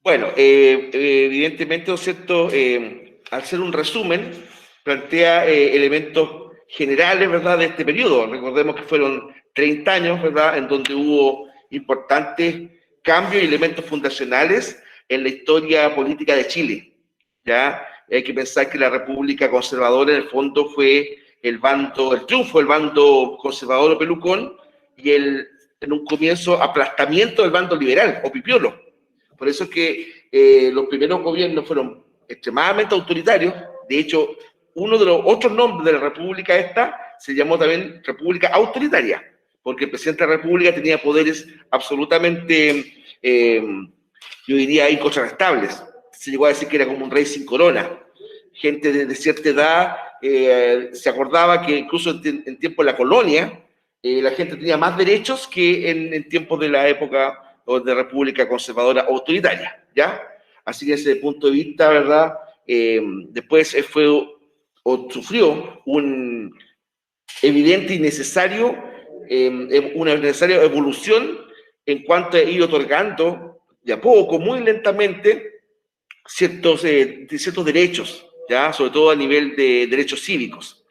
Bueno, evidentemente, ¿no es cierto? Al ser un resumen, plantea elementos generales, ¿verdad?, de este periodo. Recordemos que fueron 30 años, ¿verdad?, en donde hubo importantes cambios y elementos fundacionales en la historia política de Chile, ¿ya? Hay que pensar que la República Conservadora, en el fondo, fue el triunfo del bando conservador o pelucón, y en un comienzo, aplastamiento del bando liberal o pipiolo. Por eso es que los primeros gobiernos fueron extremadamente autoritarios. De hecho, uno de los otros nombres de la república esta se llamó también república autoritaria, porque el presidente de la república tenía poderes absolutamente, yo diría, incontrastables. Se llegó a decir que era como un rey sin corona. Gente de cierta edad se acordaba que incluso en tiempos de la colonia, la gente tenía más derechos que en tiempos de la época o de república conservadora autoritaria, ¿ya? Así que desde ese punto de vista, ¿verdad? Después fue o sufrió un evidente y necesario, una necesaria evolución en cuanto a ir otorgando de a poco, muy lentamente, ciertos derechos, ¿ya? Sobre todo a nivel de derechos cívicos.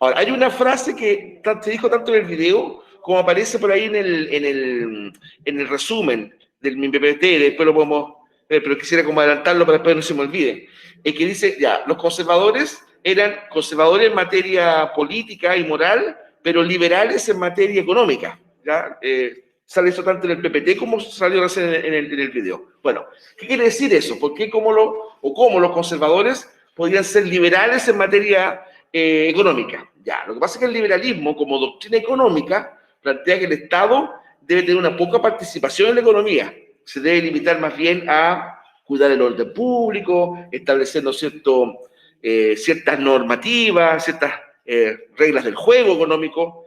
Ahora, hay una frase que se dijo tanto en el video como aparece por ahí en el resumen del mi PPT, después lo podemos ver, pero quisiera como adelantarlo para después no se me olvide, que dice, ya, los conservadores eran conservadores en materia política y moral, pero liberales en materia económica, ¿ya? Sale eso tanto en el PPT como salió en el video. Bueno, ¿qué quiere decir eso? ¿Por qué cómo los conservadores podrían ser liberales en materia económica? Ya, lo que pasa es que el liberalismo, como doctrina económica, plantea que el Estado debe tener una poca participación en la economía. Se debe limitar más bien a cuidar el orden público, estableciendo ciertas normativas, ciertas reglas del juego económico,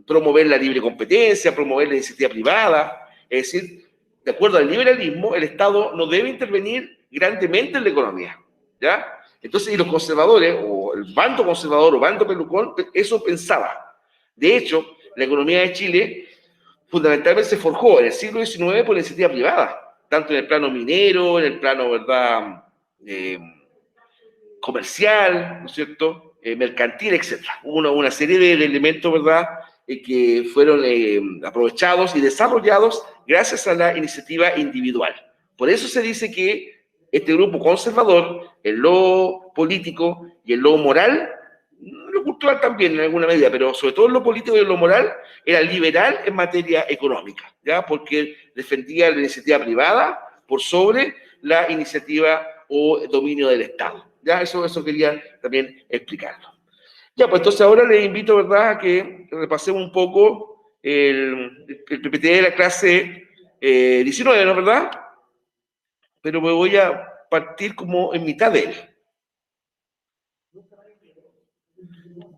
promover la libre competencia, promover la iniciativa privada. Es decir, de acuerdo al liberalismo, el Estado no debe intervenir grandemente en la economía, ¿ya? Entonces, y los conservadores, o el bando conservador o bando pelucón, eso pensaba. De hecho, la economía de Chile fundamentalmente se forjó en el siglo XIX por la iniciativa privada, tanto en el plano minero, en el plano, ¿verdad?, comercial, ¿no es cierto?, mercantil, etc. Hubo una serie de elementos, ¿verdad?, que fueron aprovechados y desarrollados gracias a la iniciativa individual. Por eso se dice que este grupo conservador, en lo político y en lo moral, lo cultural también en alguna medida, pero sobre todo en lo político y en lo moral, era liberal en materia económica, ¿ya? Porque defendía la iniciativa privada por sobre la iniciativa o dominio del Estado. Ya, eso quería también explicarlo. Ya, pues entonces ahora les invito, ¿verdad?, a que repasemos un poco el PPT de la clase 19, ¿no, verdad? Pero me voy a partir como en mitad de él.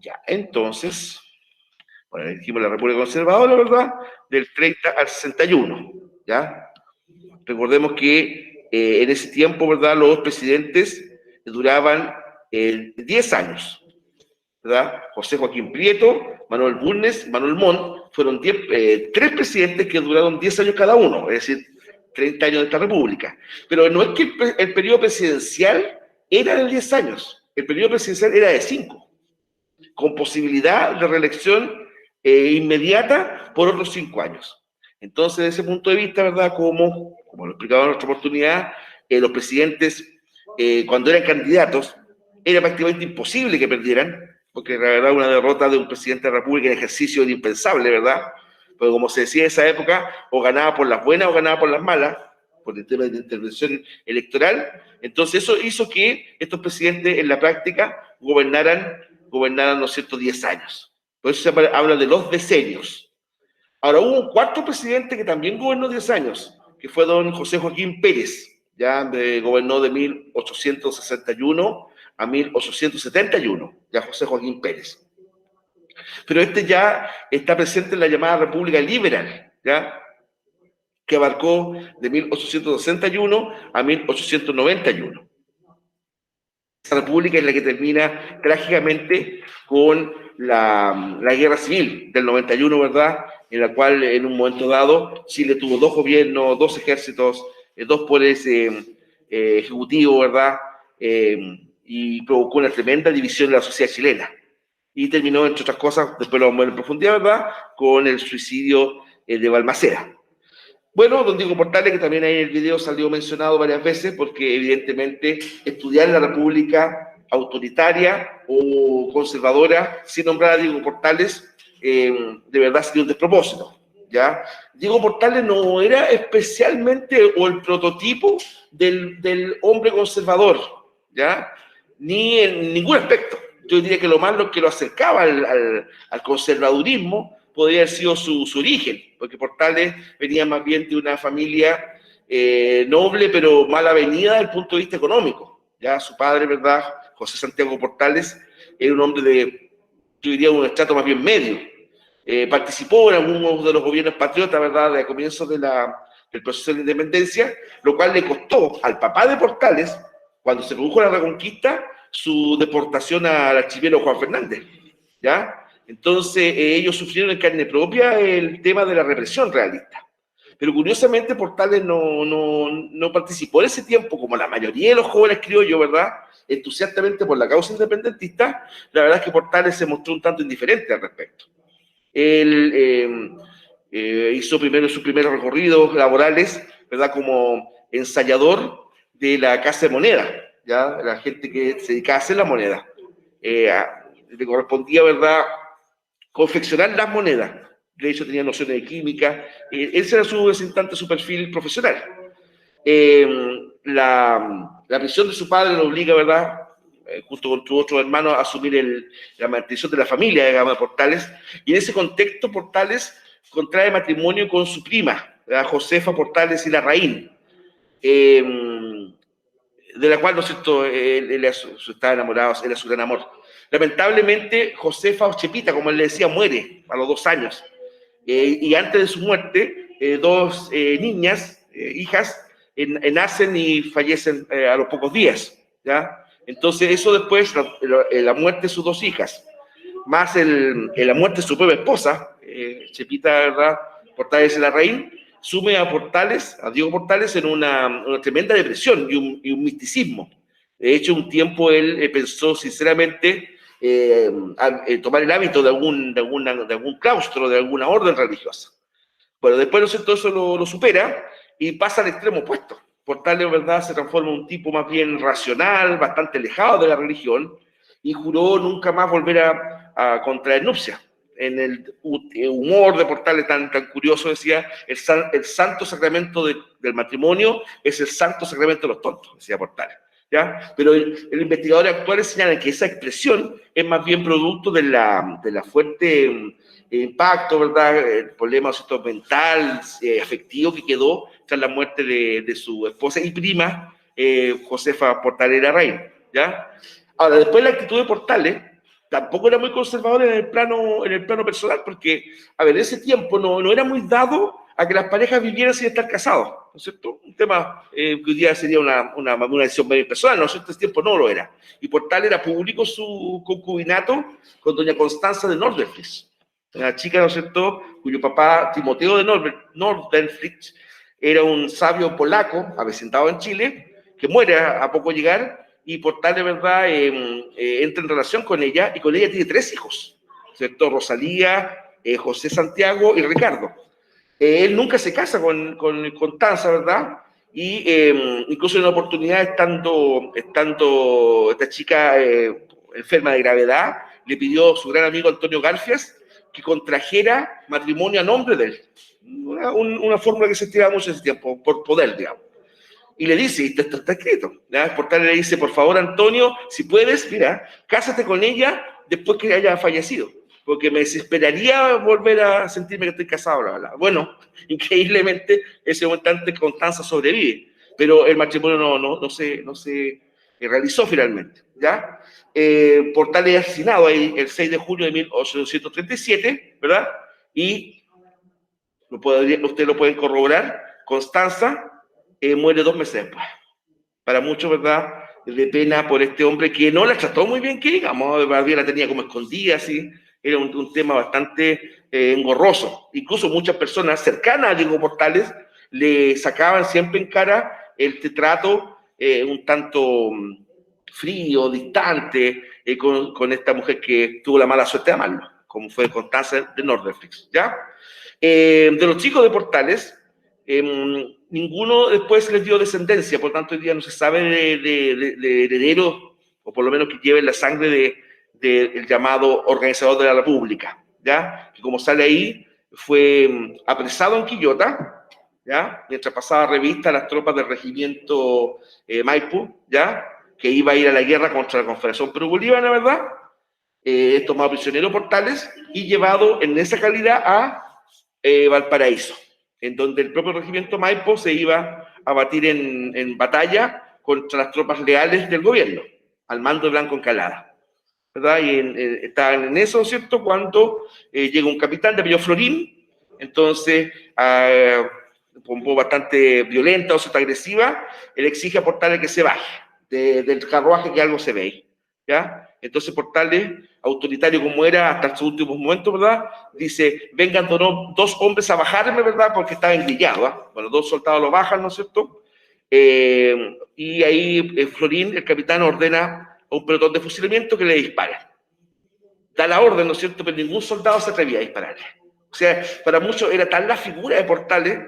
Ya, entonces, bueno, dijimos la República Conservadora, ¿verdad?, del 30 al 61, ¿ya? Recordemos que en ese tiempo, ¿verdad?, los presidentes duraban 10 años, ¿verdad? José Joaquín Prieto, Manuel Bulnes, Manuel Montt, fueron 3 presidentes que duraron 10 años cada uno, es decir, 30 años de esta república. Pero no es que el periodo presidencial era de 10 años, el periodo presidencial era de 5, con posibilidad de reelección inmediata por otros 5 años. Entonces, desde ese punto de vista, ¿verdad?, como lo explicaba en nuestra oportunidad, los presidentes, cuando eran candidatos, era prácticamente imposible que perdieran, porque la verdad una derrota de un presidente de la República en ejercicio era impensable, ¿verdad? Pero como se decía en esa época, o ganaba por las buenas o ganaba por las malas, por el tema de intervención electoral. Entonces eso hizo que estos presidentes en la práctica gobernaran, ¿no es cierto?, 10 años. Por eso se habla de los decenios. Ahora, hubo un cuarto presidente que también gobernó 10 años, que fue don José Joaquín Pérez, ya gobernó de 1861 a 1871, ya José Joaquín Pérez. Pero este ya está presente en la llamada República Liberal, ¿ya?, que abarcó de 1861 a 1891. Esa república es la que termina trágicamente con la guerra civil del 91, ¿verdad?, en la cual en un momento dado Chile tuvo 2 gobiernos, 2 ejércitos, dos poderes ejecutivos, ¿verdad? Y provocó una tremenda división de la sociedad chilena. Y terminó, entre otras cosas, después lo vamos a ver en profundidad, ¿verdad?, con el suicidio de Balmaceda. Bueno, don Diego Portales, que también ahí en el video salió mencionado varias veces, porque evidentemente estudiar en la República autoritaria o conservadora sin nombrar a Diego Portales, de verdad sería un despropósito, ¿ya? Diego Portales no era especialmente o el prototipo del hombre conservador, ¿ya? Ni en ningún aspecto. Yo diría que lo más lo que lo acercaba al conservadurismo podría haber sido su origen, porque Portales venía más bien de una familia noble, pero mal avenida desde el punto de vista económico. Ya su padre, ¿verdad?, José Santiago Portales, era un hombre de, yo diría, un estrato más bien medio. Participó en algunos de los gobiernos patriotas, ¿verdad?, de comienzos del proceso de la independencia, lo cual le costó al papá de Portales, cuando se produjo la Reconquista, su deportación al archivero Juan Fernández, ¿ya? Entonces, ellos sufrieron en carne propia el tema de la represión realista. Pero curiosamente, Portales no participó en ese tiempo, como la mayoría de los jóvenes criollos, ¿verdad?, entusiastamente por la causa independentista. La verdad es que Portales se mostró un tanto indiferente al respecto. Él hizo primero sus primeros recorridos laborales, ¿verdad?, como ensayador de la Casa de Moneda, ¿ya?, la gente que se dedicaba a hacer la moneda. Le correspondía, ¿verdad?, confeccionar las monedas. De hecho, tenía nociones de química. Ese era su representante, su perfil profesional. La prisión de su padre lo obliga, ¿verdad?, junto con tu otro hermano, a asumir la maldición de la familia de Gama Portales. Y en ese contexto, Portales contrae matrimonio con su prima, Josefa Portales y Larraín, de la cual, ¿no es cierto?, él estaba enamorado, era su gran amor. Lamentablemente, Josefa, o Chepita, como él le decía, muere a los 2 años. Y antes de su muerte, dos niñas, hijas, nacen y fallecen a los pocos días, ¿ya? Entonces, eso después, la muerte de sus 2 hijas, más la muerte de su propia esposa, Chepita, ¿verdad?, Portales de Larraín, sume a Portales, a Diego Portales, en una tremenda depresión y un misticismo. De hecho, un tiempo él pensó sinceramente tomar el hábito de algún claustro, de alguna orden religiosa. Bueno, después, ¿no es cierto?, eso lo supera y pasa al extremo opuesto. Portales, ¿verdad?, se transforma en un tipo más bien racional, bastante alejado de la religión, y juró nunca más volver a contraer nupcias. En el humor de Portales tan curioso decía, el santo sacramento del matrimonio es el santo sacramento de los tontos, decía Portales, ¿ya? Pero el investigador actual señala que esa expresión es más bien producto de la fuerte impacto, ¿verdad?, el problema mental, afectivo que quedó tras la muerte de su esposa y prima, Josefa Portales Larraín, ¿ya? Ahora, después la actitud de Portales tampoco era muy conservador en el plano personal, porque, a ver, en ese tiempo no era muy dado a que las parejas vivieran sin estar casados, ¿no es cierto? Un tema que hoy día sería una decisión muy personal, ¿no es cierto? En ese tiempo no lo era. Y Portales era público su concubinato con doña Constanza de Nordenfries, una chica, ¿no es cierto?, cuyo papá, Timoteo de Nordenfries, era un sabio polaco avecindado en Chile, que muere a poco llegar, y Portales, ¿verdad?, entra en relación con ella, y con ella tiene 3 hijos, ¿cierto? Rosalía, José Santiago y Ricardo. Él nunca se casa con Constanza, ¿verdad? Y incluso en una oportunidad, estando esta chica enferma de gravedad, le pidió a su gran amigo Antonio Garfias que contrajera matrimonio a nombre de él. Una fórmula que se estiraba mucho en ese tiempo, por poder, digamos. Y le dice, y esto está escrito, ¿ya? Portales le dice, por favor, Antonio, si puedes, mira, cásate con ella después que haya fallecido, porque me desesperaría volver a sentirme que estoy casado, bla, bla. Bueno, increíblemente, ese montante Constanza sobrevive, pero el matrimonio no se realizó finalmente, ¿ya? Portales es asesinado ahí el 6 de julio de 1837, ¿verdad? Y usted lo pueden corroborar, Constanza muere 2 meses después. Para muchos, ¿verdad?, de pena por este hombre que no la trató muy bien, que digamos, la tenía como escondida, así. Era un tema bastante engorroso. Incluso muchas personas cercanas a Diego Portales le sacaban siempre en cara este trato un tanto frío, distante, con esta mujer que tuvo la mala suerte de amarlo, como fue Constanza de Norderflix, ¿ya? De los chicos de Portales, ninguno después les dio descendencia, por tanto hoy día no se sabe de herederos, o por lo menos que lleven la sangre del llamado organizador de la República, ¿ya? Que como sale ahí, fue apresado en Quillota, ¿ya? Mientras pasaba revista a las tropas del regimiento Maipú, ¿ya? Que iba a ir a la guerra contra la Confederación Perú-Boliviana, ¿verdad? Tomado prisionero Portales y llevado en esa calidad a Valparaíso, en donde el propio regimiento Maipo se iba a batir en batalla contra las tropas leales del gobierno, al mando de Blanco Encalada, ¿verdad? Y estaban en eso, ¿cierto?, cuando llega un capitán de apellido Florín, entonces, con voz bastante violenta o agresiva, él exige a Portales que se baje del carruaje, que algo se ve ahí, ¿ya? Entonces Portales, autoritario como era hasta sus últimos momentos, ¿verdad? Dice, vengan dos hombres a bajarme, ¿verdad? Porque estaba engrillado, ¿ah? Bueno, dos soldados lo bajan, ¿no es cierto? Y ahí Florín, el capitán, ordena a un pelotón de fusilamiento que le dispara. Da la orden, ¿no es cierto? Pero ningún soldado se atrevía a dispararle. O sea, para muchos era tal la figura de Portales,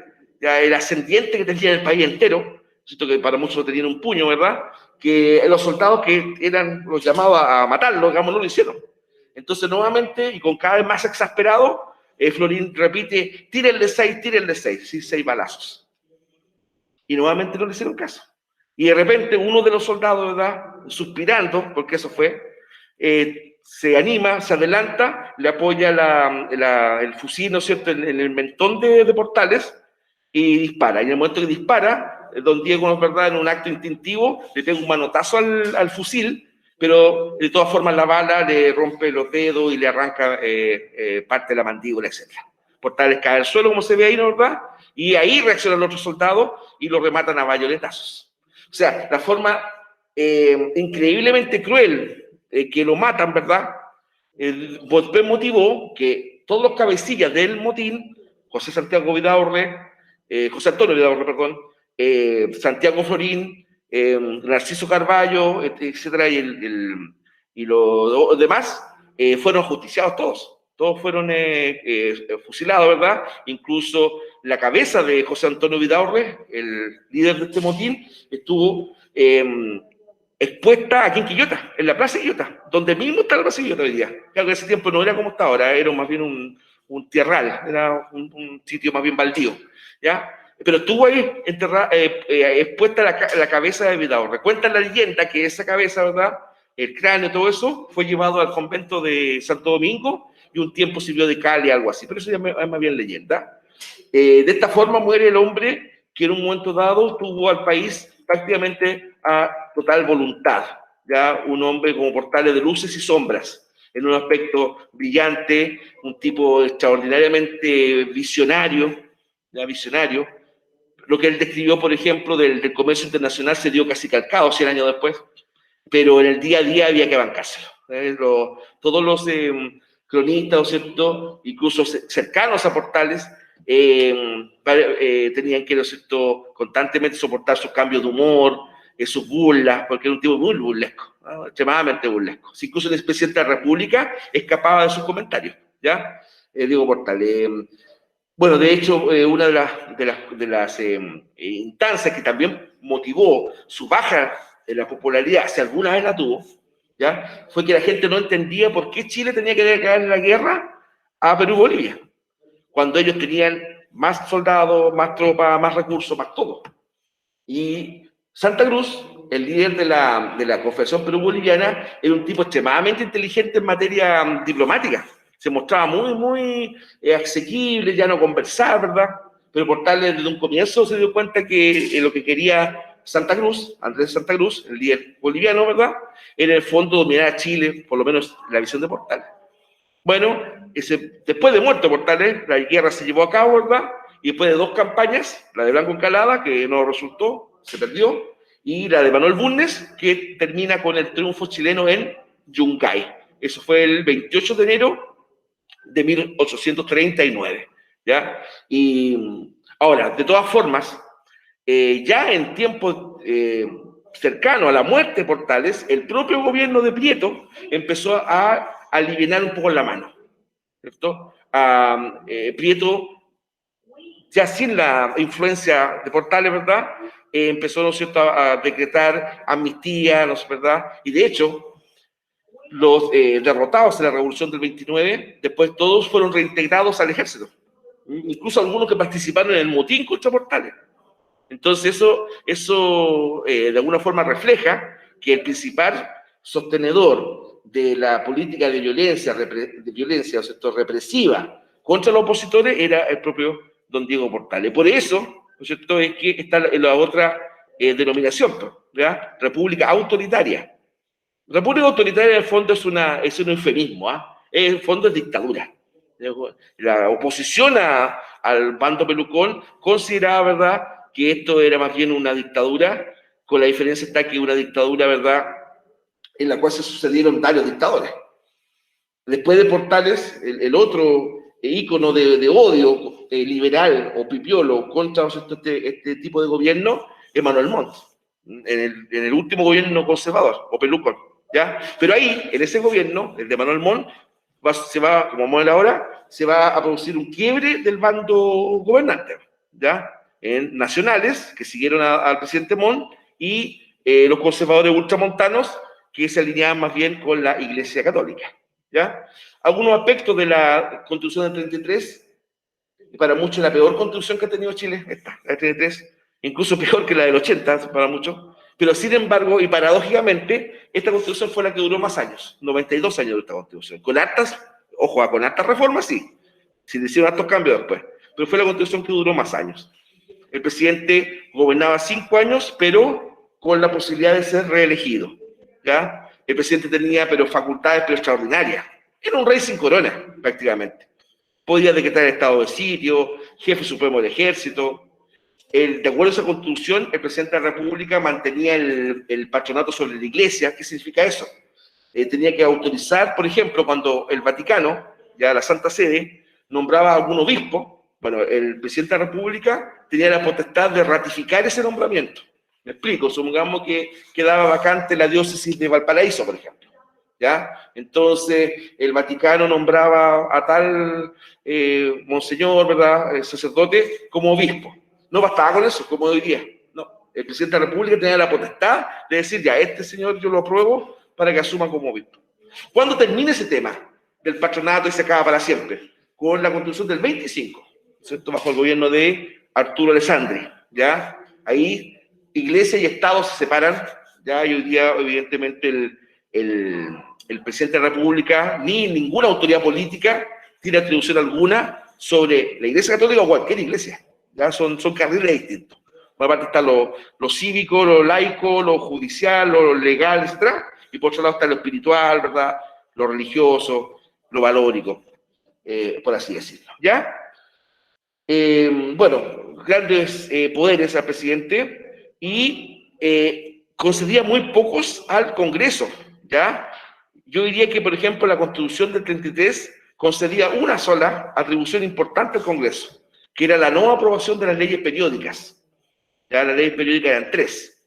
ya el ascendiente que tenía el país entero, ¿cierto? Que para muchos tenían un puño, ¿verdad? Que los soldados que eran los llamados a matarlo, digamos, no lo hicieron. Entonces, nuevamente, y con cada vez más exasperado, Florín repite, tírenle 6, sí, 6 balazos. Y nuevamente no le hicieron caso. Y de repente uno de los soldados, ¿verdad?, suspirando, porque eso fue, se anima, se adelanta, le apoya el fusil, ¿no es cierto?, en el mentón de Portales, y dispara. Y en el momento que dispara, don Diego, ¿no es verdad?, en un acto instintivo, le pega un manotazo al fusil, pero de todas formas la bala le rompe los dedos y le arranca parte de la mandíbula, etc. Portales cae al suelo, como se ve ahí, ¿no es verdad? Y ahí reaccionan los otros soldados y lo rematan a bayoletazos. O sea, la forma increíblemente cruel que lo matan, ¿verdad? Después motivó que todos los cabecillas del motín, José Santiago Vidaurre, José Antonio Vidaurre, perdón, Santiago Florín, Narciso Carballo, etcétera, y los demás, fueron justiciados todos. Todos fueron fusilados, ¿verdad? Incluso la cabeza de José Antonio Vidaurre, el líder de este motín, estuvo expuesta aquí en Quillota, en la Plaza de Quillota, donde mismo está la Plaza de Quillota hoy día. Claro que ese tiempo no era como está ahora, era más bien un tierral, era un sitio más bien baldío, ¿ya? Pero estuvo ahí expuesta la cabeza de Vidaurre. Cuenta la leyenda que esa cabeza, ¿verdad?, el cráneo, todo eso, fue llevado al convento de Santo Domingo y un tiempo sirvió de Cali, algo así, pero eso ya es más bien leyenda. De esta forma muere el hombre que en un momento dado tuvo al país prácticamente a total voluntad, ya un hombre como Portales de luces y sombras, en un aspecto brillante, un tipo extraordinariamente visionario, ya visionario. Lo que él describió, por ejemplo, del comercio internacional se dio casi calcado 100 años después, pero en el día a día había que bancárselo. Todos los cronistas, ¿cierto?, incluso cercanos a Portales, tenían que, ¿no es cierto?, constantemente soportar sus cambios de humor, sus burlas, porque era un tipo muy burlesco, ¿no?, extremadamente burlesco. Si incluso el presidente de la República escapaba de sus comentarios, ¿ya? Diego Portales. Bueno, de hecho, una de las instancias que también motivó su baja en la popularidad, si alguna vez la tuvo, ¿ya?, fue que la gente no entendía por qué Chile tenía que declarar la guerra a Perú-Bolivia, cuando ellos tenían más soldados, más tropas, más recursos, más todo. Y Santa Cruz, el líder de la Confederación Perú-Boliviana, era un tipo extremadamente inteligente en materia diplomática. Se mostraba muy asequible, ya no conversar, ¿verdad? Pero Portales desde un comienzo se dio cuenta que lo que quería Santa Cruz, Andrés Santa Cruz, el líder boliviano, ¿verdad?, era en el fondo dominar a Chile, por lo menos la visión de Portales. Bueno, después de muerto Portales, la guerra se llevó a cabo, ¿verdad? Y después de 2 campañas, la de Blanco Encalada, que no resultó, se perdió, y la de Manuel Bulnes, que termina con el triunfo chileno en Yungay. Eso fue el 28 de enero de 1839, ¿ya? Y Ahora, de todas formas, ya en tiempos cercanos a la muerte de Portales, el propio gobierno de Prieto empezó a aliviar un poco la mano, ¿cierto? Prieto, ya sin la influencia de Portales, ¿verdad? Empezó, ¿no es cierto?, a decretar amnistía, ¿no es verdad? Y de hecho, los derrotados en la Revolución del 29, después todos fueron reintegrados al ejército, incluso algunos que participaron en el motín contra Portales. Entonces eso de alguna forma refleja que el principal sostenedor de la política de violencia, o sea, represiva contra los opositores era el propio don Diego Portales. Por eso, ¿no es cierto?, es que está la otra denominación, ¿ya? República autoritaria. República autoritaria en el fondo es un eufemismo, ¿ah? En el fondo es dictadura. La oposición al bando pelucón consideraba, ¿verdad?, que esto era más bien una dictadura, con la diferencia está que una dictadura, ¿verdad?, en la cual se sucedieron varios dictadores. Después de Portales, el otro ícono de odio liberal o pipiolo contra este tipo de gobierno es Manuel Montt, en el último gobierno conservador, o pelucón, ¿ya? Pero ahí, en ese gobierno, el de Manuel Montt, como vamos a ver ahora, se va a producir un quiebre del bando gobernante, ¿ya? En nacionales, que siguieron al presidente Montt, y los conservadores ultramontanos, que se alineaban más bien con la Iglesia Católica, ¿ya? Algunos aspectos de la Constitución del 33, para muchos la peor constitución que ha tenido Chile, esta, la del 33, incluso peor que la del 80 para muchos, pero sin embargo, y paradójicamente, esta constitución fue la que duró más años, 92 años de esta constitución, con hartas, ojo, con hartas reformas, sí, se hicieron hartos cambios después, pero fue la constitución que duró más años. El presidente gobernaba 5 años, pero con la posibilidad de ser reelegido, ¿ya? El presidente tenía, pero facultades, pero extraordinarias. Era un rey sin corona, prácticamente. Podía decretar estado de sitio, jefe supremo del ejército. De acuerdo a esa constitución, el presidente de la República mantenía el patronato sobre la Iglesia. ¿Qué significa eso? Tenía que autorizar, por ejemplo, cuando el Vaticano, ya la Santa Sede, nombraba a algún obispo, bueno, el presidente de la República tenía la potestad de ratificar ese nombramiento. Me explico, supongamos que quedaba vacante la diócesis de Valparaíso, por ejemplo, ¿ya? Entonces, el Vaticano nombraba a tal monseñor, ¿verdad?, el sacerdote, como obispo. No bastaba con eso, como hoy día. No, el presidente de la República tenía la potestad de decir, ya, este señor yo lo apruebo para que asuma como obispo. ¿Cuándo termina ese tema del patronato y se acaba para siempre? Con la Constitución del 25, ¿cierto?, bajo el gobierno de Arturo Alessandri, ¿ya? Ahí Iglesia y Estado se separan, ¿ya? Y hoy día, evidentemente, el presidente de la República ni ninguna autoridad política tiene atribución alguna sobre la Iglesia Católica o cualquier iglesia, ¿ya? Son carriles distintos. Por una parte está lo cívico, lo laico, lo judicial, lo legal, etc. Y por otro lado está lo espiritual, ¿verdad?, lo religioso, lo valórico, por así decirlo, ¿ya? Bueno, grandes poderes al presidente y concedía muy pocos al Congreso, ¿ya? Yo diría que, por ejemplo, la Constitución del 33 concedía una sola atribución importante al Congreso, que era la no aprobación de las leyes periódicas. Ya las leyes periódicas eran 3,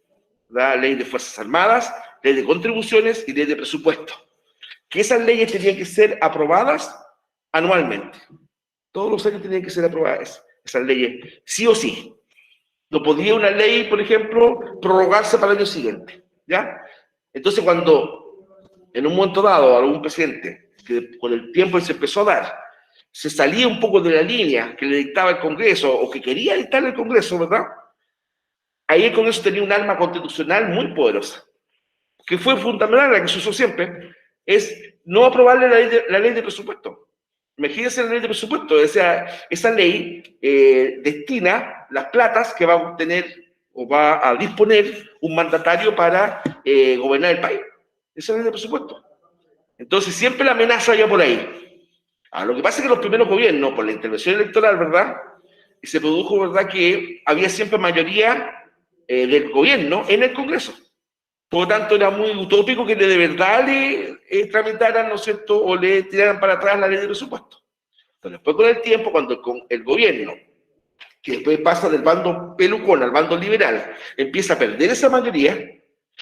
la ley de Fuerzas Armadas, ley de contribuciones y ley de presupuesto. Que esas leyes tenían que ser aprobadas anualmente. Todos los años tenían que ser aprobadas esas leyes, sí o sí. No podía una ley, por ejemplo, prorrogarse para el año siguiente, ¿ya? Entonces, cuando en un momento dado algún presidente, que con el tiempo se empezó a dar, se salía un poco de la línea que le dictaba el Congreso, o que quería dictar el Congreso, ¿verdad? Ahí el Congreso tenía un arma constitucional muy poderosa, que fue fundamental, la que se usó siempre, es no aprobarle la ley de presupuesto. Imagínense la ley de presupuesto, o sea, esa ley destina las platas que va a obtener o va a disponer un mandatario para gobernar el país. Esa ley de presupuesto. Entonces, siempre la amenaza ya por ahí. Lo que pasa es que los primeros gobiernos, por la intervención electoral, ¿verdad?, se produjo, ¿verdad?, que había siempre mayoría del gobierno en el Congreso. Por lo tanto, era muy utópico que de verdad le tramitaran, ¿no es cierto?, o le tiraran para atrás la ley de presupuesto. Entonces, después con el tiempo, cuando el gobierno que después pasa del bando pelucón al bando liberal, empieza a perder esa mayoría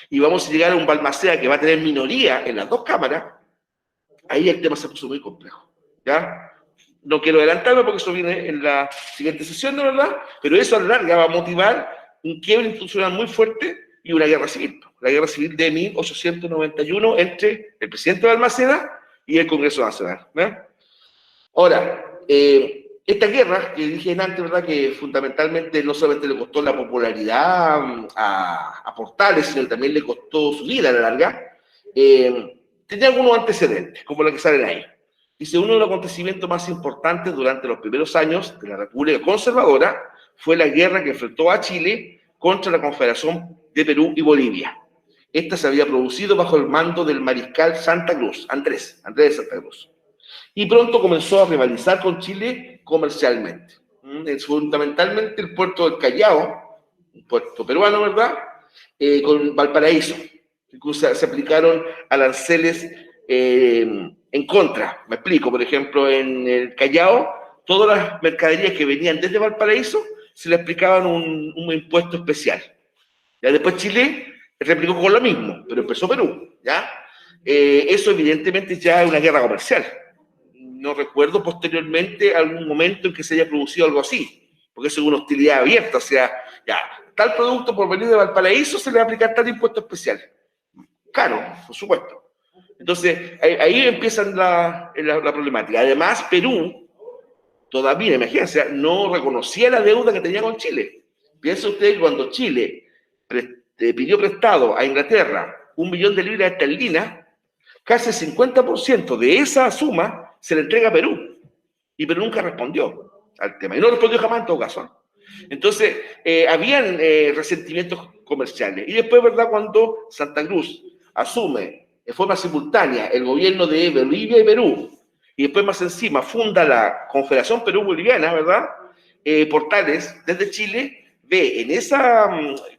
y vamos a llegar a un Balmaceda que va a tener minoría en las dos cámaras, ahí el tema se puso muy complejo, ¿ya? No quiero adelantarme porque eso viene en la siguiente sesión, de verdad, pero eso a la larga va a motivar un quiebre institucional muy fuerte y una guerra civil. La guerra civil de 1891 entre el presidente Balmaceda y el Congreso Nacional, ¿verdad? Ahora, esta guerra, que dije antes, ¿verdad?, que fundamentalmente no solamente le costó la popularidad a Portales, sino que también le costó su vida a la larga, tenía algunos antecedentes, como los que salen ahí. Dice, uno de los acontecimientos más importantes durante los primeros años de la República Conservadora fue la guerra que enfrentó a Chile contra la Confederación de Perú y Bolivia. Esta se había producido bajo el mando del mariscal Santa Cruz, Andrés de Santa Cruz. Y pronto comenzó a rivalizar con Chile comercialmente. Es fundamentalmente el puerto del Callao, un puerto peruano, ¿verdad?, con Valparaíso. Incluso se aplicaron aranceles en contra. Me explico, por ejemplo, en el Callao, todas las mercaderías que venían desde Valparaíso se le aplicaban un impuesto especial. Ya después Chile replicó con lo mismo, pero empezó Perú, ¿ya? Eso evidentemente ya es una guerra comercial. No recuerdo posteriormente algún momento en que se haya producido algo así, porque eso es una hostilidad abierta, o sea, ya, tal producto por venir de Valparaíso se le va a aplicar tal impuesto especial. Claro, por supuesto. Entonces, ahí empieza la problemática. Además, Perú, todavía, imagínense, no reconocía la deuda que tenía con Chile. Piensa usted que cuando Chile pidió prestado a Inglaterra 1.000.000 de libras esterlinas, casi el 50% de esa suma se le entrega a Perú. Y Perú nunca respondió al tema. Y no respondió jamás en todo caso. Entonces, habían resentimientos comerciales. Y después, ¿verdad?, cuando Santa Cruz asume de forma simultánea el gobierno de Bolivia y Perú, y después más encima funda la Confederación Perú-Boliviana, ¿verdad?, Portales, desde Chile, ve en esa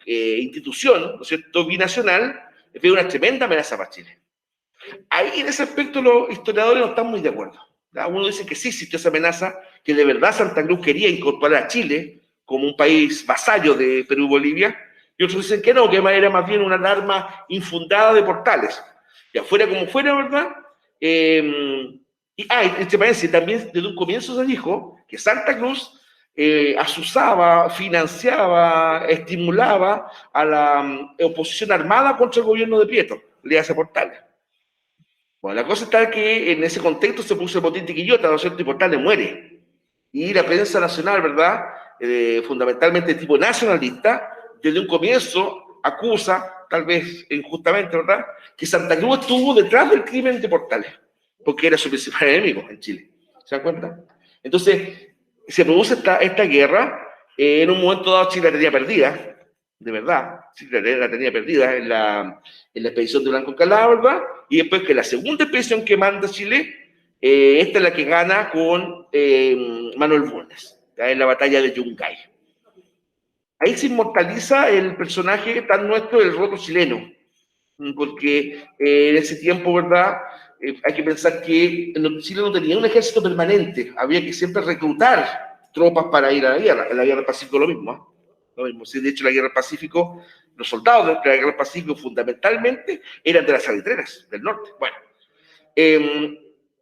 institución, ¿no es cierto?, binacional, ve una tremenda amenaza para Chile. Ahí en ese aspecto los historiadores no están muy de acuerdo. Uno dice que sí existió esa amenaza, que de verdad Santa Cruz quería incorporar a Chile como un país vasallo de Perú y Bolivia, y otros dicen que no, que era más bien una alarma infundada de Portales. Ya fuera como fuera, ¿verdad? Entre paréntesis, también desde un comienzo se dijo que Santa Cruz asusaba, financiaba, estimulaba a la oposición armada contra el gobierno de Prieto, le hace Portales. Bueno, la cosa está que en ese contexto se puso el botín de Quillota, ¿no es cierto?, y Portales muere. Y la prensa nacional, ¿verdad?, fundamentalmente de tipo nacionalista, desde un comienzo acusa, tal vez injustamente, ¿verdad?, que Santa Cruz estuvo detrás del crimen de Portales, porque era su principal enemigo en Chile. ¿Se dan cuenta? Entonces, se produce esta guerra, en un momento dado Chile la tenía perdida, de verdad, Chile la tenía perdida en la expedición de Blanco Encalada, ¿verdad? Y después que la segunda expedición que manda Chile, esta es la que gana con Manuel Bulnes, en la batalla de Yungay. Ahí se inmortaliza el personaje tan nuestro del roto chileno, porque en ese tiempo, ¿verdad?, hay que pensar que Chile no tenía un ejército permanente, había que siempre reclutar tropas para ir a la guerra. En la guerra del Pacífico lo mismo, ¿eh? Lo mismo. Sí, de hecho, la guerra del Pacífico, los soldados de la guerra del Pacífico fundamentalmente eran de las salitreras del norte. Bueno,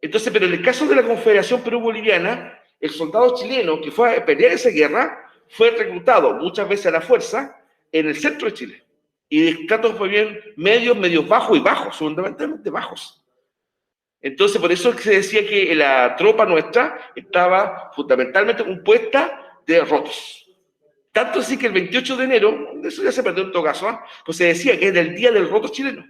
entonces, pero en el caso de la Confederación Perú-Boliviana, el soldado chileno que fue a pelear esa guerra fue reclutado muchas veces a la fuerza en el centro de Chile. Y de estratos fue bien medios bajos y bajos, fundamentalmente bajos. Entonces, por eso es que se decía que la tropa nuestra estaba fundamentalmente compuesta de rotos. Tanto así que el 28 de enero, eso ya se perdió en todo caso, ¿eh?, pues se decía que era el Día del Roto Chileno.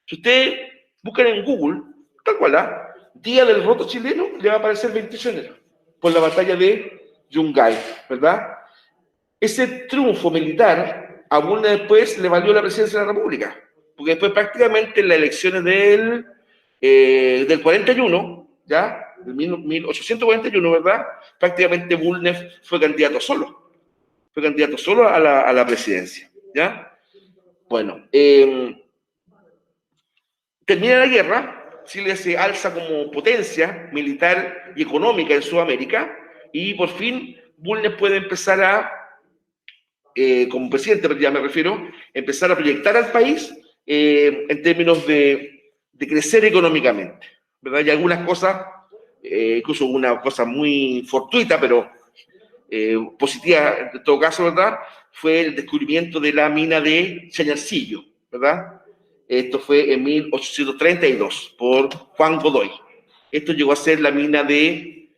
Si ustedes buscan en Google, tal cual, ¿eh?, Día del Roto Chileno, le va a aparecer el 28 de enero, por la batalla de Yungay, ¿verdad? Ese triunfo militar a Bulnes después le valió la presidencia de la República, porque después prácticamente en las elecciones del 41, ¿ya? Del 1841, ¿verdad? Prácticamente Bulnes fue candidato solo a la presidencia, ¿ya? Bueno, termina la guerra, Chile se alza como potencia militar y económica en Sudamérica, y por fin Bulnes puede empezar a, como presidente, ya me refiero, empezar a proyectar al país en términos de crecer económicamente, ¿verdad? Y algunas cosas, incluso una cosa muy fortuita, pero positiva en todo caso, ¿verdad? Fue el descubrimiento de la mina de Chañarcillo, ¿verdad? Esto fue en 1832 por Juan Godoy. Esto llegó a ser la mina de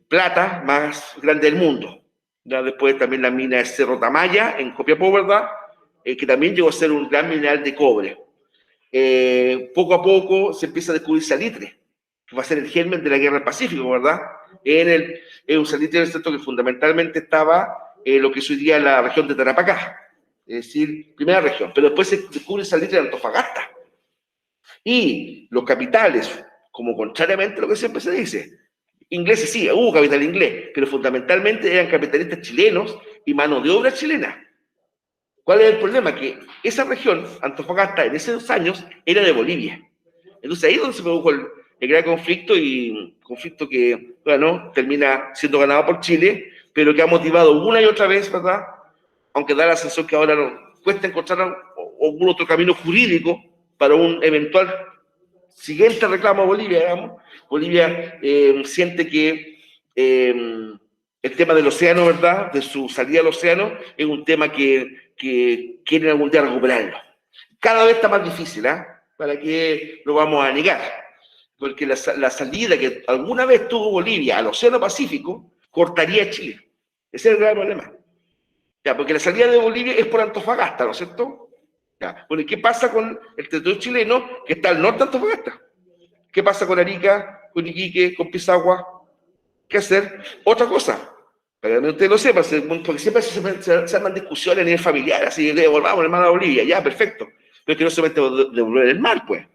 plata más grande del mundo. ¿Ya? Después también la mina de Cerro Tamaya en Copiapó, ¿verdad? Que también llegó a ser un gran mineral de cobre. Poco a poco se empieza a descubrir salitre, que va a ser el germen de la guerra del Pacífico, ¿verdad? En un salitre que fundamentalmente estaba en lo que es hoy día la región de Tarapacá, es decir, primera región, pero después se descubre el salitre de Antofagasta. Y los capitales, como contrariamente a lo que siempre se dice, ingleses sí, hubo capital inglés, pero fundamentalmente eran capitalistas chilenos y mano de obra chilena. ¿Cuál es el problema? Que esa región, Antofagasta, en esos años, era de Bolivia. Entonces ahí es donde se produjo el gran conflicto, y conflicto que, bueno, termina siendo ganado por Chile, pero que ha motivado una y otra vez, ¿verdad? Aunque da la sensación que ahora cuesta encontrar algún otro camino jurídico para un eventual siguiente reclamo a Bolivia, digamos. Bolivia siente que el tema del océano, ¿verdad?, de su salida al océano, es un tema que quieren algún día recuperarlo. Cada vez está más difícil, ¿eh? ¿Para qué lo vamos a negar? Porque la salida que alguna vez tuvo Bolivia al Océano Pacífico cortaría Chile. Ese es el gran problema. Ya, porque la salida de Bolivia es por Antofagasta, ¿no es cierto? Ya. Bueno, ¿y qué pasa con el territorio chileno que está al norte de Antofagasta? ¿Qué pasa con Arica, con Iquique, con Pisagua? ¿Qué hacer? Otra cosa, para que usted lo sepa, porque siempre se arman discusiones a nivel familiar, así, devolvamos hermano a Bolivia, ya, perfecto. Pero es que no solamente devolver el mar, pues,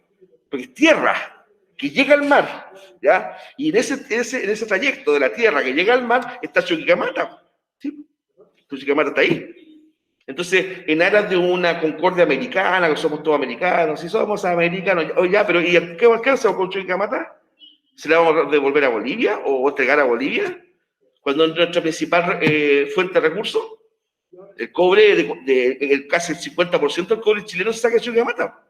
porque es tierra que llega al mar, ¿ya? Y en ese trayecto de la tierra que llega al mar está Chuquicamata, ¿sí? Chuquicamata está ahí. Entonces, en aras de una concordia americana, que somos todos americanos, si somos americanos, oh, ya, pero ¿y qué hacemos con Chuquicamata? ¿Se la vamos a devolver a Bolivia o entregar a Bolivia? Cuando es nuestra principal fuente de recursos, el cobre, casi el 50% del cobre chileno se saca de Chuquicamata.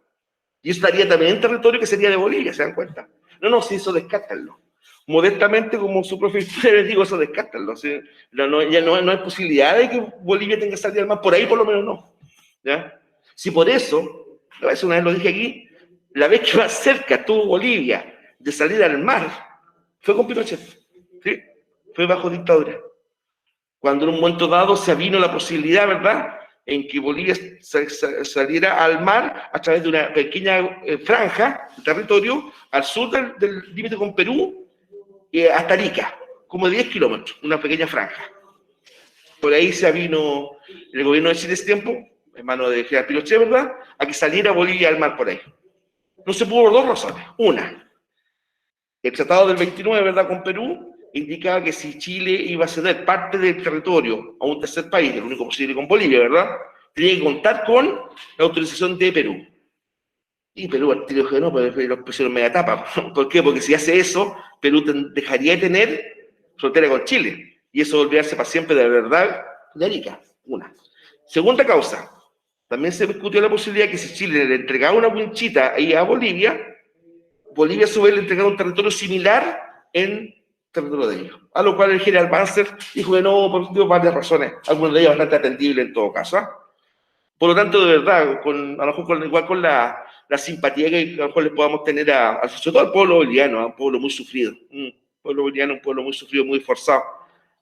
Y eso estaría también en territorio que sería de Bolivia, ¿se dan cuenta? No, si eso descártenlo. Modestamente, como su profe les digo, eso descártenlo. ¿Sí? Ya no hay posibilidad de que Bolivia tenga que salir al mar, por ahí por lo menos no. ¿Ya? Si por eso, una vez lo dije aquí, la vez que más cerca tuvo Bolivia de salir al mar fue con Pinochet. ¿Sí? Fue bajo dictadura. Cuando en un momento dado se avino la posibilidad, ¿verdad?, en que Bolivia saliera al mar a través de una pequeña franja de territorio al sur del límite con Perú, hasta Arica, como 10 kilómetros, una pequeña franja. Por ahí se avino el gobierno de Chile ese tiempo, en manos de General Pinochet, ¿verdad?, a que saliera Bolivia al mar por ahí. No se pudo por dos razones. Una, el tratado del 29, ¿verdad?, con Perú, indicaba que si Chile iba a ceder parte del territorio a un tercer país, el único posible con Bolivia, ¿verdad?, tenía que contar con la autorización de Perú. Y Perú al tiro que no, pues los pusieron media tapa. ¿Por qué? Porque si hace eso, Perú dejaría de tener frontera con Chile. Y eso olvidarse para siempre de la verdad de Arica. Una. Segunda causa, también se discutió la posibilidad que si Chile le entregaba una winchita ahí a Bolivia, Bolivia a su vez le entregaba un territorio similar en territorio de ellos. A lo cual el general Banzer dijo que no, por varias razones, algunas de ellas bastante atendibles en todo caso. ¿Eh? Por lo tanto, de verdad, a lo mejor igual con la simpatía que a lo mejor les podamos tener sobre todo al pueblo boliviano, un pueblo muy sufrido. Pueblo boliviano, un pueblo muy sufrido, muy forzado.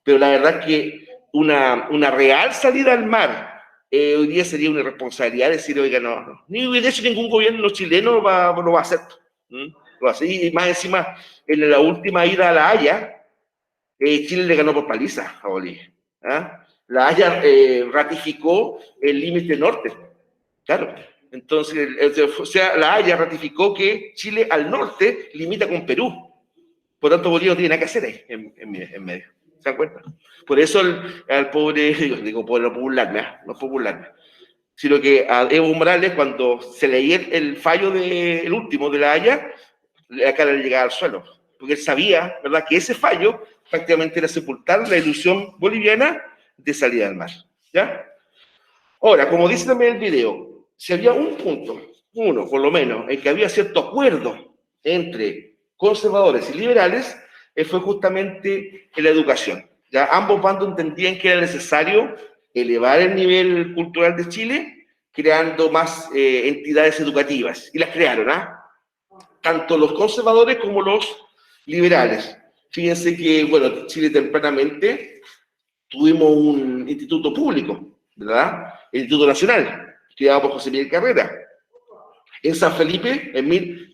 Pero la verdad es que una real salida al mar hoy día sería una irresponsabilidad decir, oiga, no, ni de hecho ningún gobierno chileno lo va a hacer. Lo hace. Y más encima, en la última ida a La Haya, Chile le ganó por paliza a Bolivia. ¿Ah? La Haya ratificó el límite norte. Claro. Entonces, o sea, La Haya ratificó que Chile al norte limita con Perú. Por tanto, Bolivia no tiene nada que hacer ahí, en medio. ¿Se dan cuenta? Por eso al pobre, digo, pobre, no puedo burlarme, sino que a Evo Morales, cuando se leía el fallo el último de La Haya, la cara le llegaba al suelo. porque él sabía, ¿verdad?, que ese fallo prácticamente era sepultar la ilusión boliviana de salida al mar, ¿ya? Ahora, como dice también el video, si había un punto, uno por lo menos, en que había cierto acuerdo entre conservadores y liberales, fue justamente en la educación. ¿Ya? Ambos bandos entendían que era necesario elevar el nivel cultural de Chile, creando más entidades educativas, y las crearon, ¿ah? Tanto los conservadores como los liberales. Fíjense que, bueno, Chile tempranamente tuvimos un instituto público, ¿verdad? El Instituto Nacional, creado por José Miguel Carrera, en San Felipe, miren,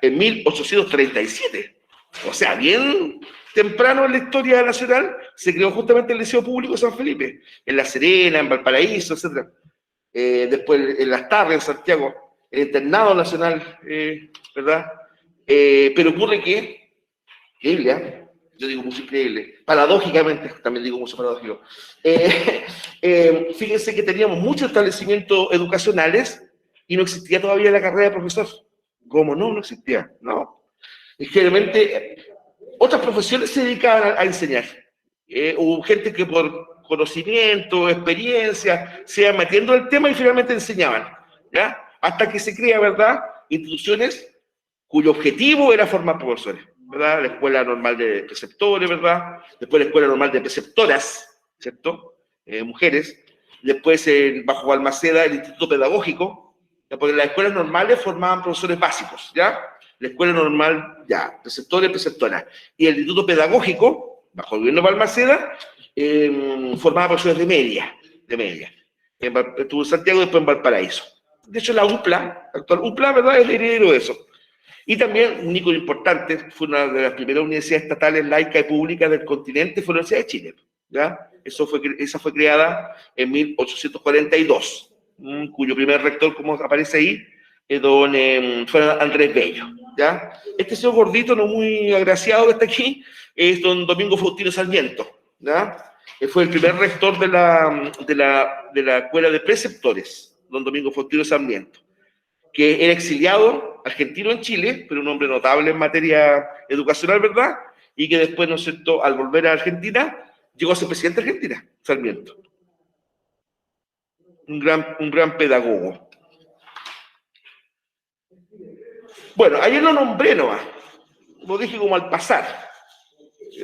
en 1837. O sea, bien temprano en la historia nacional, se creó justamente el Liceo Público de San Felipe, en La Serena, en Valparaíso, etc. Después en Las Tardes, en Santiago, el Internado Nacional, ¿verdad? Pero ocurre que, increíble, yo digo mucho increíble, paradójicamente, también digo mucho paradójico, fíjense que teníamos muchos establecimientos educacionales y no existía todavía la carrera de profesor. ¿Cómo no? No existía, no. Y generalmente otras profesiones se dedicaban a enseñar. Hubo gente que por conocimiento, experiencia, se iban metiendo en el tema y finalmente enseñaban, ¿ya? Hasta que se crea, ¿verdad?, instituciones cuyo objetivo era formar profesores, ¿verdad? La Escuela Normal de Preceptores, ¿verdad? Después la Escuela Normal de Preceptoras, ¿cierto? Mujeres. Después, bajo Balmaceda, el Instituto Pedagógico, ¿ya? Porque las escuelas normales formaban profesores básicos, ¿ya? La Escuela Normal, ya, preceptores, preceptoras. Y el Instituto Pedagógico, bajo el gobierno de Balmaceda, formaba profesores de media, de media. Estuvo en Santiago y después en Valparaíso. De hecho, la UPLA, la actual UPLA, ¿verdad?, es el heredero de eso. Y también, un ícono importante, fue una de las primeras universidades estatales laicas y públicas del continente, fue la Universidad de Chile, ¿ya? Esa fue creada en 1842, cuyo primer rector, como aparece ahí, fue Andrés Bello, ¿ya? Este señor gordito, no muy agraciado que está aquí, es don Domingo Faustino Sarmiento, ¿ya? Fue el primer rector de la Escuela de Preceptores, don Domingo Faustino Sarmiento, que era exiliado argentino en Chile, pero un hombre notable en materia educacional, ¿verdad? Y que después, ¿no es cierto?, al volver a Argentina, llegó a ser presidente de Argentina, Sarmiento. Un gran pedagogo. Bueno, ayer lo nombré nomás, lo dije como al pasar,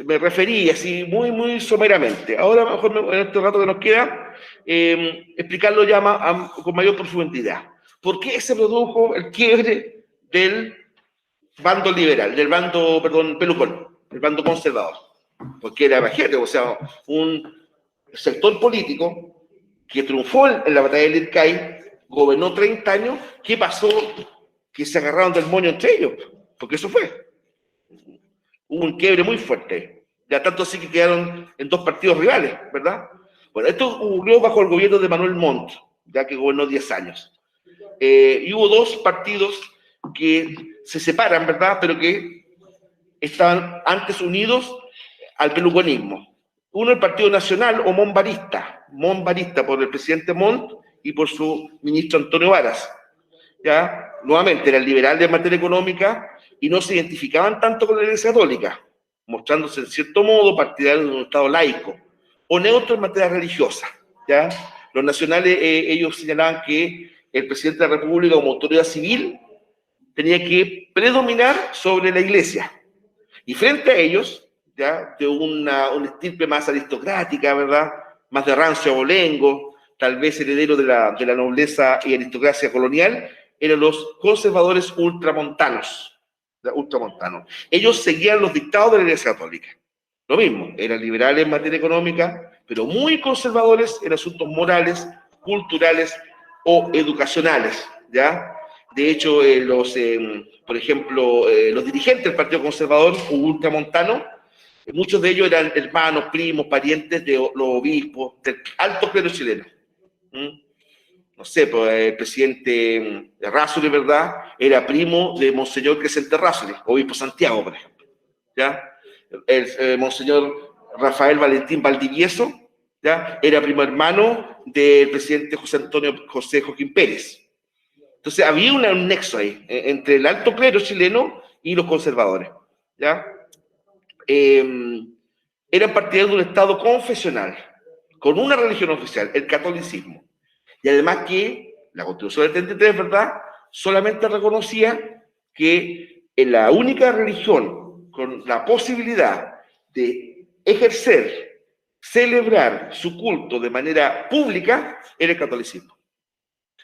me referí así muy someramente. Ahora, a lo mejor en este rato que nos queda, explicarlo ya con mayor profundidad. ¿Por qué se produjo el quiebre del bando liberal, del bando, perdón, pelucón, el bando conservador? Porque era, imagínate, o sea, un sector político que triunfó en la batalla del Ircay, gobernó 30 años, ¿qué pasó? Que se agarraron del moño entre ellos, porque eso fue. Hubo un quiebre muy fuerte, ya tanto así que quedaron en dos partidos rivales, ¿verdad? Bueno, esto ocurrió bajo el gobierno de Manuel Montt, ya que gobernó 10 años. Y hubo dos partidos que se separan, ¿verdad?, pero que estaban antes unidos al peluconismo. Uno, el Partido Nacional, o Monbarista por el presidente Montt y por su ministro Antonio Varas. ¿Ya? Nuevamente, eran liberales en materia económica y no se identificaban tanto con la Iglesia Católica, mostrándose en cierto modo partidarios de un Estado laico, o neutro en materia religiosa. ¿Ya? Los nacionales, ellos señalaban que el presidente de la República, como autoridad civil, tenía que predominar sobre la Iglesia. Y frente a ellos, ¿ya?, de una estirpe más aristocrática, ¿verdad?, más de rancio abolengo, tal vez heredero de la nobleza y aristocracia colonial, eran los conservadores ultramontanos. Ellos seguían los dictados de la Iglesia Católica. Lo mismo, eran liberales en materia económica, pero muy conservadores en asuntos morales, culturales o educacionales, ¿ya? De hecho, por ejemplo, los dirigentes del Partido Conservador o ultramontano, muchos de ellos eran hermanos, primos, parientes de los obispos, del alto clero chileno. No sé, pues el presidente Errázuriz, ¿verdad?, era primo de Monseñor Crescente Errázuriz, obispo de Santiago, por ejemplo. ¿Ya? Monseñor Rafael Valentín Valdivieso, ¿ya?, era primo hermano del presidente José Joaquín Pérez. Entonces había un nexo ahí entre el alto clero chileno y los conservadores, ¿ya? eran partidarios de un Estado confesional, con una religión oficial, el catolicismo. Y además que la Constitución del 33, ¿verdad?, solamente reconocía que en la única religión con la posibilidad de ejercer, celebrar su culto de manera pública era el catolicismo.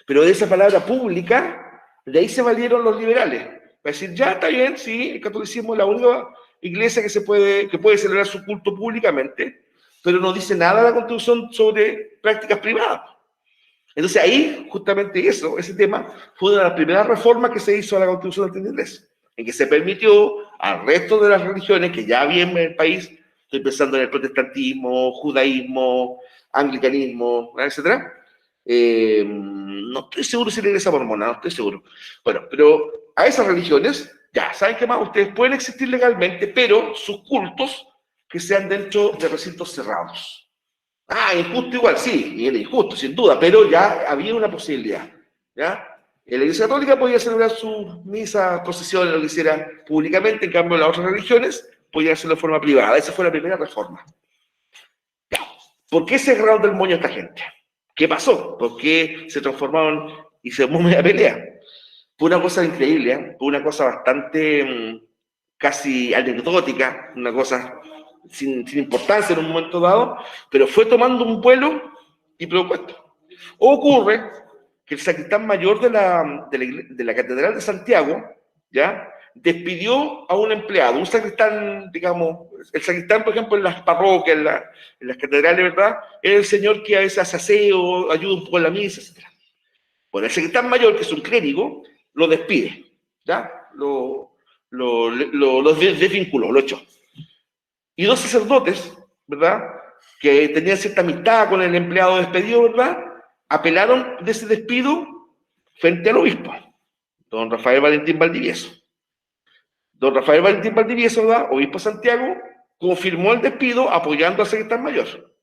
Pero de esa palabra pública, de ahí se valieron los liberales. Para decir, ya está bien, sí, el catolicismo es la única iglesia que puede celebrar su culto públicamente, pero no dice nada la Constitución sobre prácticas privadas. Entonces ahí, justamente ese tema, fue una de las primeras reformas que se hizo a la Constitución del 33, en que se permitió al resto de las religiones que ya había en el país, estoy pensando en el protestantismo, judaísmo, anglicanismo, etcétera. No estoy seguro si la iglesia mormona, no estoy seguro. Bueno, pero a esas religiones, ya, ¿saben qué más? Ustedes pueden existir legalmente, pero sus cultos que sean dentro de recintos cerrados. Ah, injusto igual, sí, y era injusto, sin duda, pero ya había una posibilidad, ¿ya? La Iglesia Católica podía celebrar sus misas, procesiones, lo que hiciera públicamente, en cambio las otras religiones podían hacerlo de forma privada. Esa fue la primera reforma. Ya. ¿Por qué se agarraron del moño a esta gente? ¿Qué pasó? ¿Por qué se transformaron y se armó media pelea? Fue una cosa increíble, ¿eh? Fue una cosa bastante casi anecdótica, una cosa sin importancia en un momento dado, pero fue tomando un vuelo y provocó esto. Ocurre que el sacristán mayor de la Catedral de Santiago, ¿ya?, despidió a un empleado, un sacristán, digamos, el sacristán, por ejemplo, en las parroquias, en las catedrales, ¿verdad?, era el señor que a veces hace aseo, ayuda un poco en la misa, etc. Bueno, el sacristán mayor, que es un clérigo, lo despide, ¿ya?, lo desvinculó, lo echó. Y dos sacerdotes, ¿verdad?, que tenían cierta amistad con el empleado despedido, ¿verdad?, apelaron de ese despido frente al obispo, don Rafael Valentín Valdivieso. Don Rafael Valentín Valdivieso, ¿verdad?, obispo de Santiago, confirmó el despido apoyando al secretario mayor.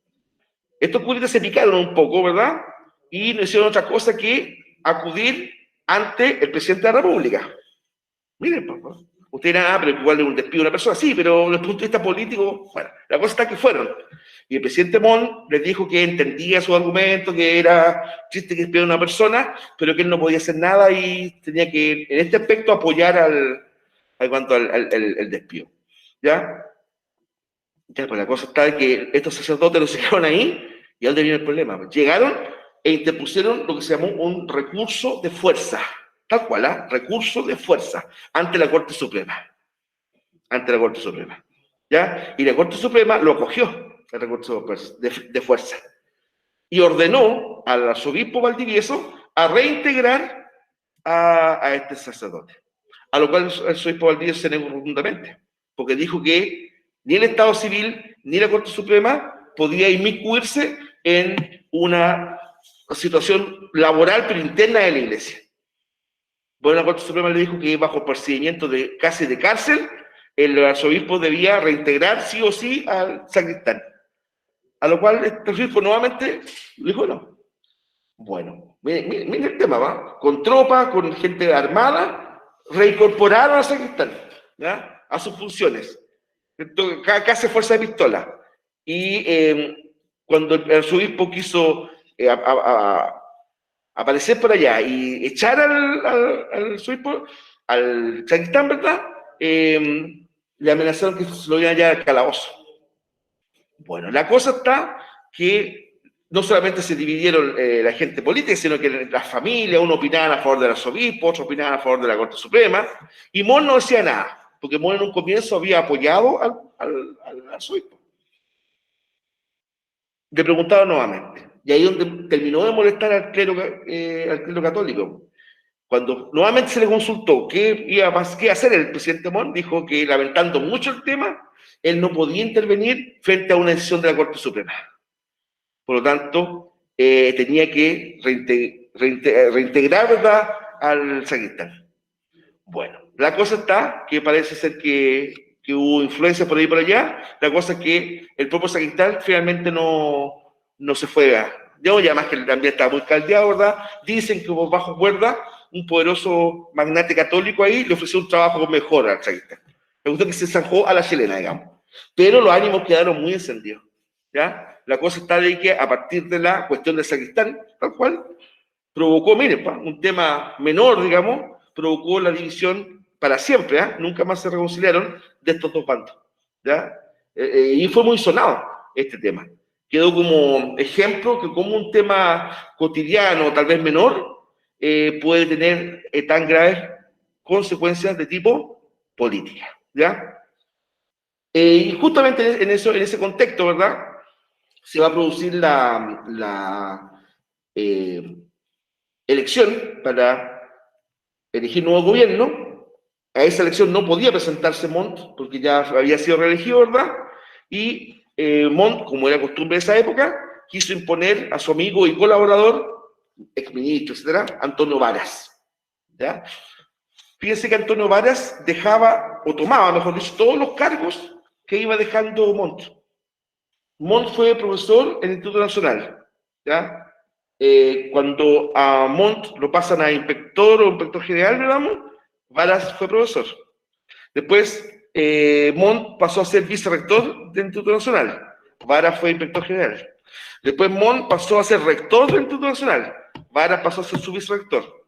Estos curitas se picaron un poco, ¿verdad?, y no hicieron otra cosa que acudir ante el presidente de la República. Miren, papá. Usted dirá, pero igual de un despido a una persona, sí, pero desde el punto de vista político, bueno, la cosa está que fueron. Y el presidente Montt les dijo que entendía su argumento, que era triste que despidiera a una persona, pero que él no podía hacer nada y tenía que, en este aspecto, apoyar al despido. ¿Ya? Ya, pues la cosa está de que estos sacerdotes los sacaron ahí, y ¿dónde viene el problema? Llegaron e interpusieron lo que se llamó un recurso de fuerza. Tal cual, ¿eh? Recurso de fuerza ante la Corte Suprema. Ante la Corte Suprema. ¿Ya? Y la Corte Suprema lo acogió, el recurso de fuerza. Y ordenó al arzobispo Valdivieso a reintegrar a este sacerdote. A lo cual el arzobispo Valdivieso se negó rotundamente, porque dijo que ni el Estado Civil ni la Corte Suprema podía inmiscuirse en una situación laboral pero interna de la Iglesia. Bueno, la Corte Suprema le dijo que bajo procedimiento casi de cárcel, el arzobispo debía reintegrar sí o sí al sacristán. A lo cual el arzobispo nuevamente dijo no. Bueno, miren el tema, ¿va? Con tropas, con gente armada, reincorporaron al sacristán, ¿ya?, a sus funciones. Casi fuerza de pistola. Y cuando el arzobispo quiso aparecer por allá y echar al sacristán, ¿verdad?, le amenazaron que se lo iban a llevar al calabozo. Bueno, la cosa está que no solamente se dividieron la gente política, sino que las familias, uno opinaban a favor del arzobispo, otros opinaban a favor de la Corte Suprema, y Montt no decía nada, porque Montt en un comienzo había apoyado al arzobispo. Le preguntaba nuevamente, y ahí donde terminó de molestar al clero católico. Cuando nuevamente se le consultó qué hacer el presidente Montt, dijo que, lamentando mucho el tema, él no podía intervenir frente a una decisión de la Corte Suprema. Por lo tanto, tenía que reintegrar, ¿verdad?, al sacristán. Bueno, la cosa está que parece ser que hubo influencia por ahí y por allá. La cosa es que el propio sacristán finalmente no se fue. Ya más que el ambiente estaba muy caldeado, ¿verdad? Dicen que hubo bajo cuerda un poderoso magnate católico ahí le ofreció un trabajo mejor al sacristán. Me gustó que se zanjó a la chilena, digamos. Pero los ánimos quedaron muy encendidos, ¿ya? La cosa está de que a partir de la cuestión del Sacristán, tal cual, provocó, miren, un tema menor, digamos, provocó la división para siempre, ¿eh? Nunca más se reconciliaron de estos dos bandos, ¿ya? Y fue muy sonado este tema. Quedó como ejemplo que como un tema cotidiano, tal vez menor, puede tener tan graves consecuencias de tipo política, ¿ya? Y justamente en ese contexto, ¿verdad? Se va a producir la elección para elegir nuevo gobierno. A esa elección no podía presentarse Montt, porque ya había sido reelegido, ¿verdad? Y Montt, como era costumbre de esa época, quiso imponer a su amigo y colaborador, exministro, etcétera, Antonio Varas, ¿ya? Fíjense que Antonio Varas dejaba, o tomaba, mejor dicho, todos los cargos que iba dejando Montt. Montt fue profesor en el Instituto Nacional, ¿ya? Cuando a Montt lo pasan a inspector o inspector general, digamos, Varas fue profesor. Después, Montt pasó a ser vicerrector del Instituto Nacional. Varas fue inspector general. Después Montt pasó a ser rector del Instituto Nacional. Varas pasó a ser su vicerrector.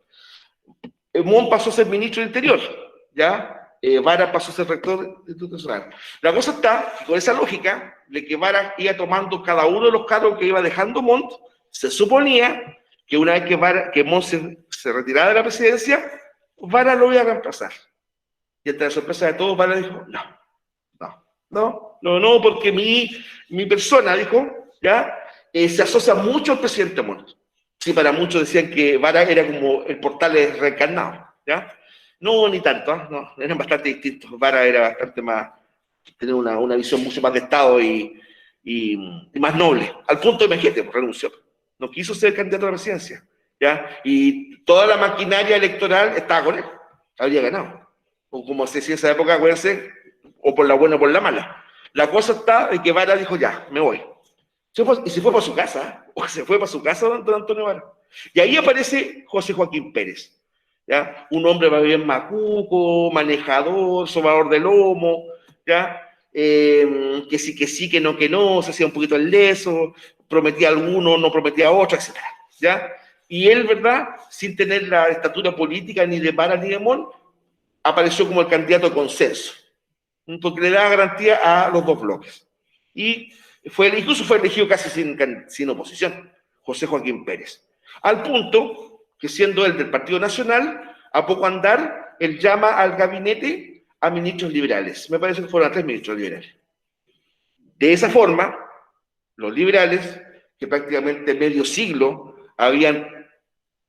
Montt pasó a ser ministro del Interior, ¿ya? Varas pasó a ser rector del Instituto Nacional. La cosa está, con esa lógica, de que Varas iba tomando cada uno de los cargos que iba dejando Montt, se suponía que una vez que Montt se retirara de la presidencia, Varas lo iba a reemplazar. Y ante la sorpresa de todos, Varas dijo, no, porque mi persona, dijo, ¿ya? Se asocia mucho al presidente Montt. Sí, para muchos decían que Varas era como el Portales reencarnado, ¿ya? No, ni tanto, ¿eh? No, eran bastante distintos. Varas era bastante más, tenía una visión mucho más de Estado y más noble. Al punto de Mejete, pues, renunció. No quiso ser candidato a la presidencia, ¿ya? Y toda la maquinaria electoral estaba con él. Habría ganado. O como se decía en esa época, acuérdense, o por la buena o por la mala. La cosa está en que Varas dijo, ya, me voy. Y se fue para su casa, o se fue para su casa don Antonio Varas. Y ahí aparece José Joaquín Pérez, ¿ya? Un hombre más bien macuco, manejador, sobador de lomo, ¿ya? Que sí, que no, se hacía un poquito el leso, prometía a alguno, no prometía a otro, etc. ¿Ya? Y él, ¿verdad? Sin tener la estatura política ni de Varas ni de Montt, apareció como el candidato de consenso, porque le daba garantía a los dos bloques. Y incluso fue elegido casi sin oposición, José Joaquín Pérez. Al punto que siendo él del Partido Nacional, a poco andar, él llama al gabinete a ministros liberales. Me parece que fueron a 3 ministros liberales. De esa forma, los liberales, que prácticamente medio siglo habían,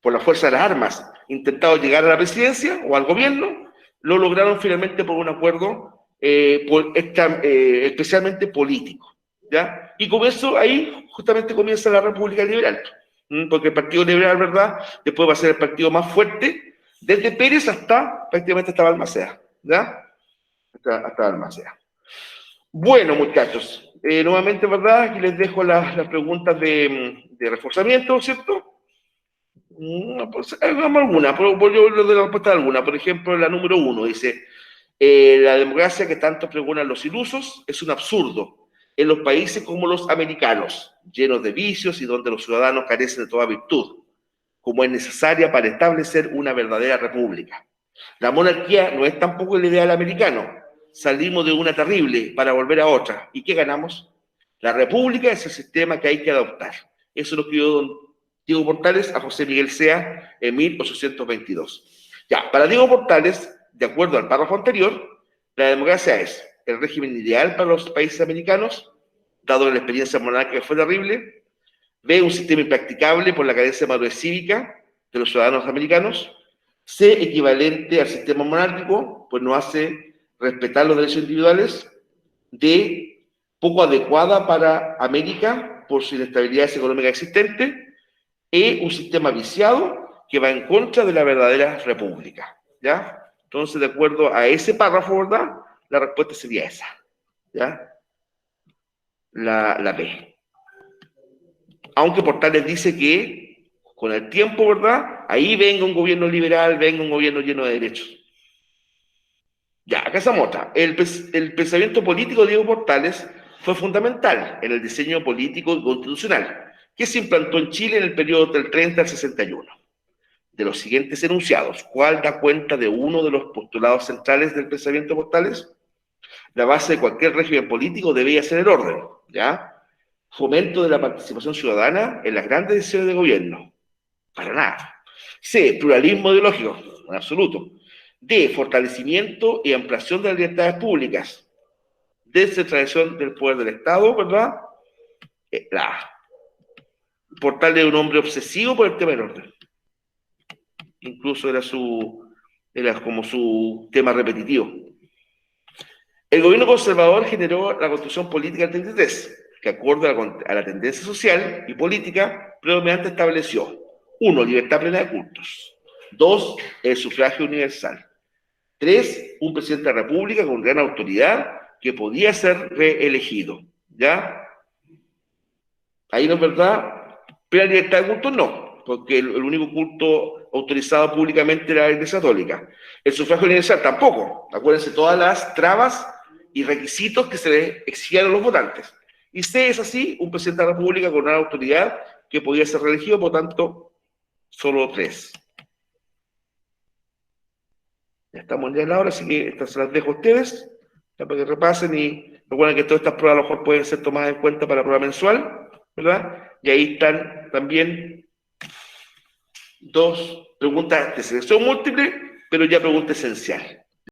por la fuerza de las armas, intentado llegar a la presidencia o al gobierno, lo lograron finalmente por un acuerdo especialmente político, ¿ya? Y con eso ahí justamente comienza la República Liberal, porque el Partido Liberal, ¿verdad? Después va a ser el partido más fuerte, desde Pérez hasta prácticamente hasta Balmaceda, ¿ya? Hasta Balmaceda. Bueno, muchachos, nuevamente, ¿verdad? Aquí les dejo las preguntas de reforzamiento, ¿cierto? No, pues, hagamos alguna, yo le doy la respuesta a alguna. Por ejemplo, la número 1 dice, la democracia que tanto pregonan los ilusos es un absurdo en los países como los americanos, llenos de vicios y donde los ciudadanos carecen de toda virtud, como es necesaria para establecer una verdadera república. La monarquía no es tampoco el ideal americano. Salimos de una terrible para volver a otra. ¿Y qué ganamos? La república es el sistema que hay que adoptar. Eso lo escribió don Diego Portales a José Miguel Sea en 1822. Ya, para Diego Portales, de acuerdo al párrafo anterior, la democracia es el régimen ideal para los países americanos, dado que la experiencia monárquica fue terrible. B, un sistema impracticable por la carencia de madurez cívica de los ciudadanos americanos. C, equivalente al sistema monárquico, pues no hace respetar los derechos individuales. D, poco adecuada para América por su inestabilidad económica existente. E, un sistema viciado que va en contra de la verdadera república, ¿ya? Entonces, de acuerdo a ese párrafo, ¿verdad? La respuesta sería esa, ¿ya? La B. Aunque Portales dice que con el tiempo, ¿verdad? Ahí venga un gobierno liberal, venga un gobierno lleno de derechos. Ya, acá estamos otra. El pensamiento político de Diego Portales fue fundamental en el diseño político y constitucional, que se implantó en Chile en el periodo del 30 al 61. De los siguientes enunciados, ¿cuál da cuenta de uno de los postulados centrales del pensamiento Portales? La base de cualquier régimen político debía ser el orden, ¿ya? Fomento de la participación ciudadana en las grandes decisiones de gobierno. Para nada. C, pluralismo ideológico, en absoluto. D, fortalecimiento y ampliación de las libertades públicas. Descentralización del poder del Estado, ¿verdad? La A. Portal de un hombre obsesivo por el tema del orden. Incluso era como su tema repetitivo. El gobierno conservador generó la Constitución Política del 33, que acorde a la tendencia social y política predominante estableció: 1, libertad plena de cultos; 2, el sufragio universal; 3, un presidente de la República con gran autoridad que podía ser reelegido. ¿Ya? Ahí no es verdad. Plena libertad de cultos no, porque el único culto autorizado públicamente era la Iglesia Católica. El sufragio universal tampoco. Acuérdense todas las trabas y requisitos que se le exigían a los votantes. Y C es así, un presidente de la República con una autoridad que podía ser reelegido, por tanto, solo 3. Ya estamos ya en la hora, así que estas se las dejo a ustedes, ya para que repasen y recuerden que todas estas pruebas a lo mejor pueden ser tomadas en cuenta para la prueba mensual, ¿verdad? Y ahí están también 2 preguntas de selección múltiple, pero ya pregunta esencial.